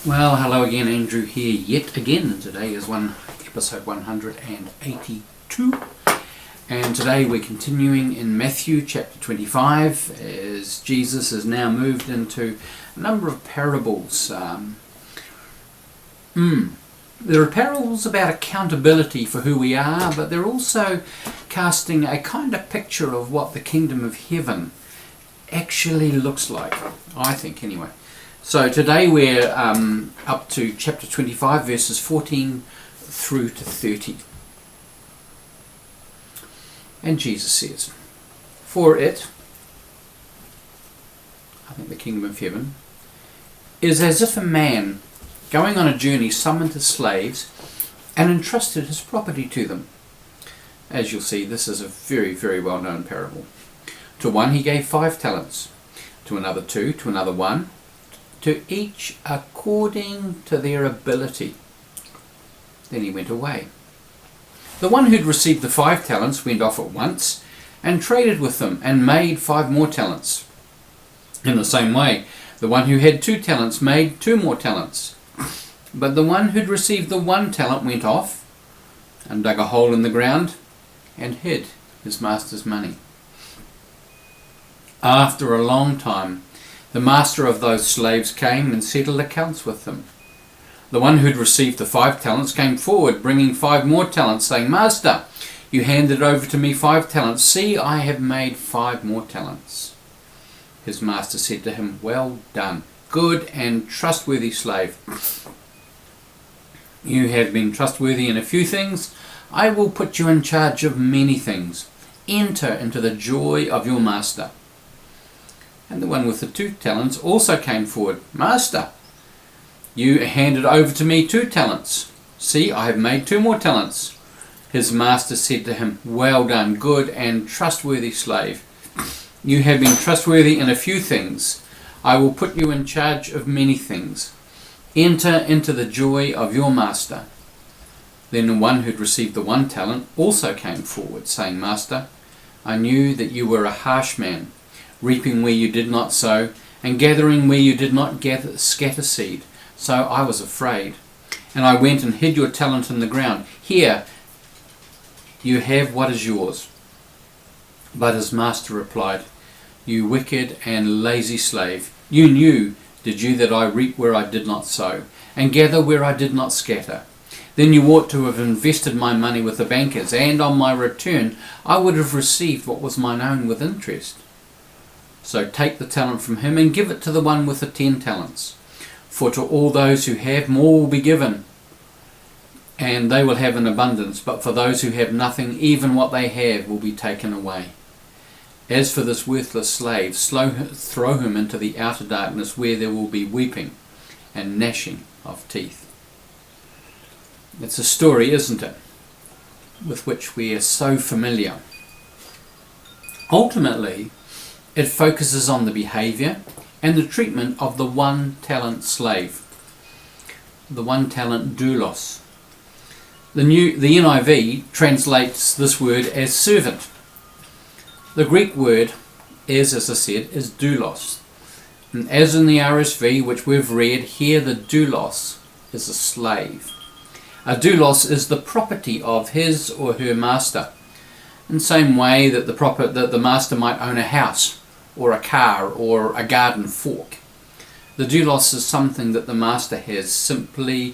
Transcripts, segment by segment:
Well, hello again, Andrew here yet again, and today is episode 182, and today we're continuing in Matthew chapter 25 as Jesus has now moved into a number of parables. There are parables about accountability for who we are, but they're also casting a kind of picture of what the kingdom of heaven actually looks like, I think anyway. So today we're up to chapter 25, verses 14 through to 30. And Jesus says, "For it," I think the kingdom of heaven, "is as if a man going on a journey summoned his slaves and entrusted his property to them." As you'll see, this is a very, very well-known parable. "To one he gave 5 talents, to another 2, to another 1, to each according to their ability. Then he went away. The one who'd received the 5 talents went off at once and traded with them and made 5 more talents. In the same way, the one who had 2 talents made 2 more talents. But the one who'd received the 1 talent went off and dug a hole in the ground and hid his master's money. After a long time, the master of those slaves came and settled accounts with them. The one who'd received the 5 talents came forward, bringing 5 more talents, saying, 'Master, you handed over to me 5 talents. See, I have made 5 more talents.' His master said to him, 'Well done, good and trustworthy slave. You have been trustworthy in a few things. I will put you in charge of many things. Enter into the joy of your master.' And the one with the 2 talents also came forward. 'Master, you handed over to me 2 talents. See, I have made 2 more talents.' His master said to him, 'Well done, good and trustworthy slave. You have been trustworthy in a few things. I will put you in charge of many things. Enter into the joy of your master.' Then the one who'd received the 1 talent also came forward, saying, 'Master, I knew that you were a harsh man, reaping where you did not sow, and gathering where you did not scatter seed. So I was afraid, and I went and hid your talent in the ground. Here, you have what is yours.' But his master replied, 'You wicked and lazy slave, you knew, did you, that I reap where I did not sow, and gather where I did not scatter? Then you ought to have invested my money with the bankers, and on my return I would have received what was mine own with interest. So take the talent from him and give it to the one with the 10 talents. For to all those who have, more will be given, and they will have an abundance. But for those who have nothing, even what they have will be taken away. As for this worthless slave, throw him into the outer darkness, where there will be weeping and gnashing of teeth." It's a story, isn't it, with which we are so familiar. Ultimately, it focuses on the behaviour and the treatment of the 1 talent slave, the 1 talent doulos. The NIV translates this word as servant. The Greek word, as I said, is doulos. And as in the RSV, which we've read, here the doulos is a slave. A doulos is the property of his or her master, in the same way that the master might own a house, or a car, or a garden fork. The doulos is something that the master has simply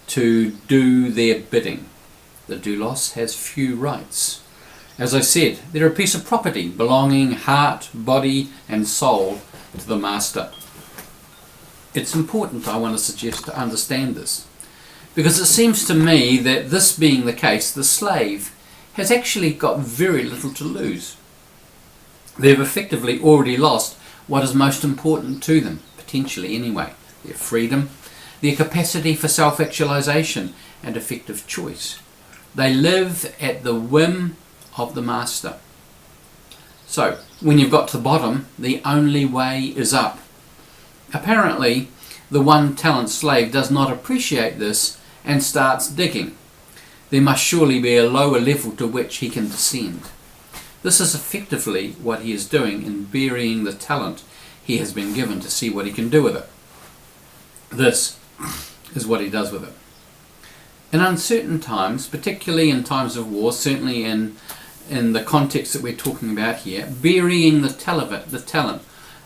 to do their bidding. The doulos has few rights. As I said, they're a piece of property belonging heart, body and soul to the master. It's important, I want to suggest, to understand this, because it seems to me that this being the case, the slave has actually got very little to lose. They've effectively already lost what is most important to them, potentially anyway: their freedom, their capacity for self-actualization and effective choice. They live at the whim of the master. So, when you've got to the bottom, the only way is up. Apparently, the 1 talent slave does not appreciate this and starts digging. There must surely be a lower level to which he can descend. This is effectively what he is doing in burying the talent he has been given to see what he can do with it. This is what he does with it. In uncertain times, particularly in times of war, certainly in the context that we're talking about here, burying the talent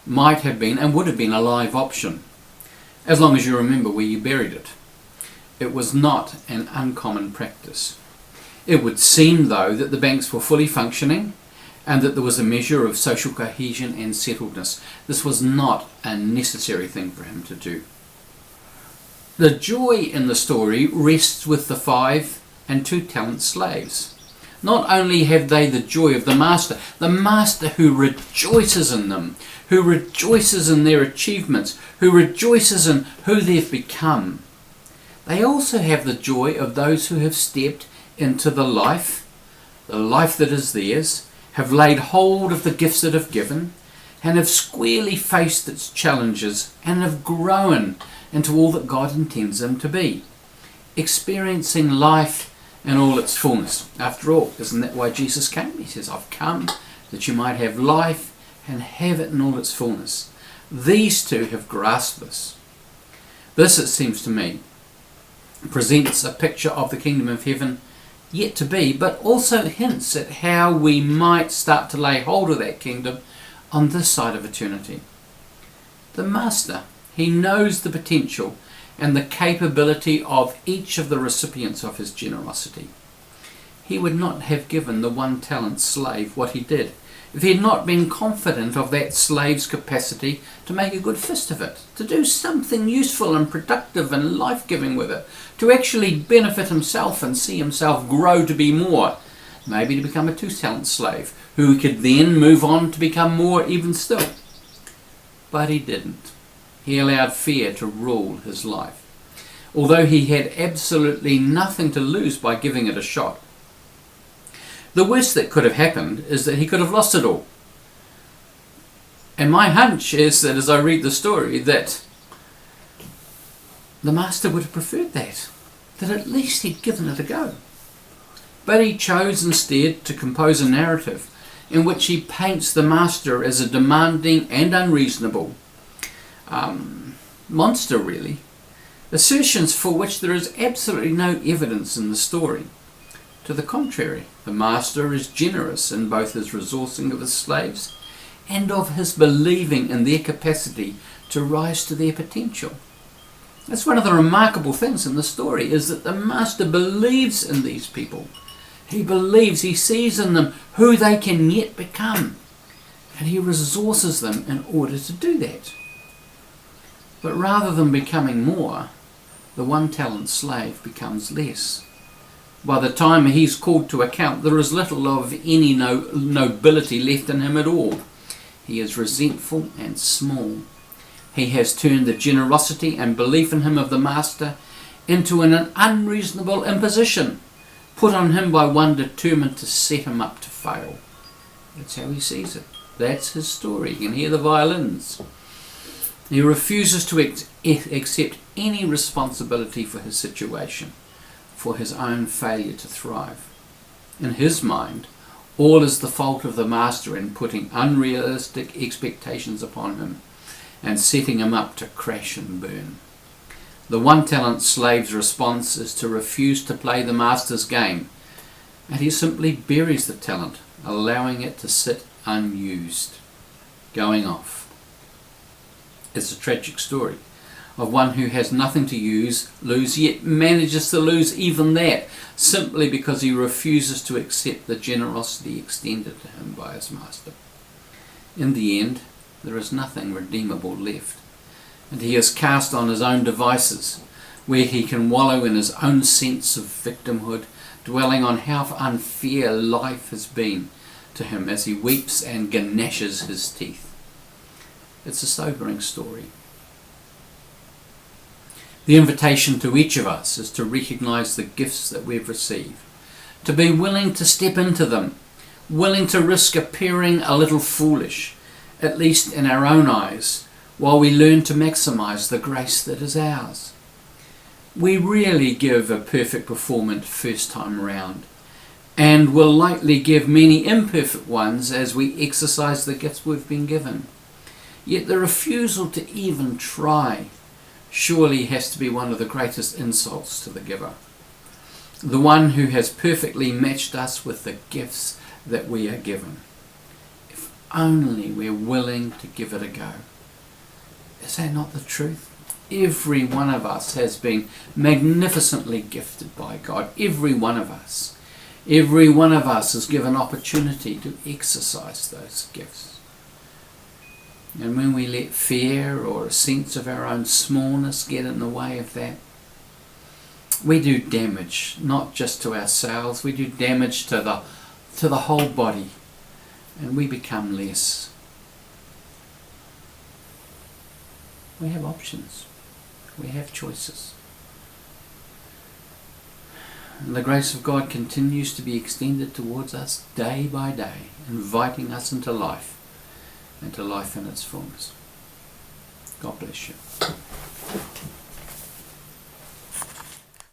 might have been and would have been a live option, as long as you remember where you buried it. It was not an uncommon practice. It would seem, though, that the banks were fully functioning and that there was a measure of social cohesion and settledness. This was not a necessary thing for him to do. The joy in the story rests with the 5 and 2 talent slaves. Not only have they the joy of the master who rejoices in them, who rejoices in their achievements, who rejoices in who they've become. They also have the joy of those who have stepped into the life that is theirs, have laid hold of the gifts that have given, and have squarely faced its challenges and have grown into all that God intends them to be, experiencing life in all its fullness. After all, isn't that why Jesus came? He says, I've come that you might have life and have it in all its fullness. These two have grasped this. This, it seems to me, presents a picture of the kingdom of heaven yet to be, but also hints at how we might start to lay hold of that kingdom on this side of eternity. The Master, he knows the potential and the capability of each of the recipients of his generosity. He would not have given the 1 talent slave what he did if he had not been confident of that slave's capacity to make a good fist of it, to do something useful and productive and life-giving with it, to actually benefit himself and see himself grow to be more, maybe to become a 2 talent slave, who could then move on to become more even still. But he didn't. He allowed fear to rule his life, although he had absolutely nothing to lose by giving it a shot. The worst that could have happened is that he could have lost it all. And my hunch is that as I read the story, that the master would have preferred that at least he'd given it a go. But he chose instead to compose a narrative in which he paints the master as a demanding and unreasonable monster, really. Assertions for which there is absolutely no evidence in the story. To the contrary, the master is generous in both his resourcing of his slaves and of his believing in their capacity to rise to their potential. That's one of the remarkable things in the story, is that the master believes in these people. He believes, he sees in them who they can yet become, and he resources them in order to do that. But rather than becoming more, the 1 talent slave becomes less. By the time he's called to account, there is little of any nobility left in him at all. He is resentful and small. He has turned the generosity and belief in him of the master into an unreasonable imposition, put on him by one determined to set him up to fail. That's how he sees it. That's his story. You can hear the violins. He refuses to accept any responsibility for his situation, for his own failure to thrive. In his mind, all is the fault of the master in putting unrealistic expectations upon him and setting him up to crash and burn. The 1 talent slave's response is to refuse to play the master's game, and he simply buries the talent, allowing it to sit unused, going off. It's a tragic story of one who has nothing to lose, yet manages to lose even that, simply because he refuses to accept the generosity extended to him by his master. In the end, there is nothing redeemable left, and he is cast on his own devices, where he can wallow in his own sense of victimhood, dwelling on how unfair life has been to him as he weeps and gnashes his teeth. It's a sobering story. The invitation to each of us is to recognise the gifts that we've received, to be willing to step into them, willing to risk appearing a little foolish, at least in our own eyes, while we learn to maximise the grace that is ours. We rarely give a perfect performance first time round, and will likely give many imperfect ones as we exercise the gifts we've been given. Yet the refusal to even try surely has to be one of the greatest insults to the giver. The one who has perfectly matched us with the gifts that we are given. If only we're willing to give it a go. Is that not the truth? Every one of us has been magnificently gifted by God. Every one of us. Every one of us is given opportunity to exercise those gifts. And when we let fear or a sense of our own smallness get in the way of that, we do damage, not just to ourselves, we do damage to the whole body, and we become less. We have options. We have choices. And the grace of God continues to be extended towards us day by day, inviting us into life, and to life in its fullness. God bless you.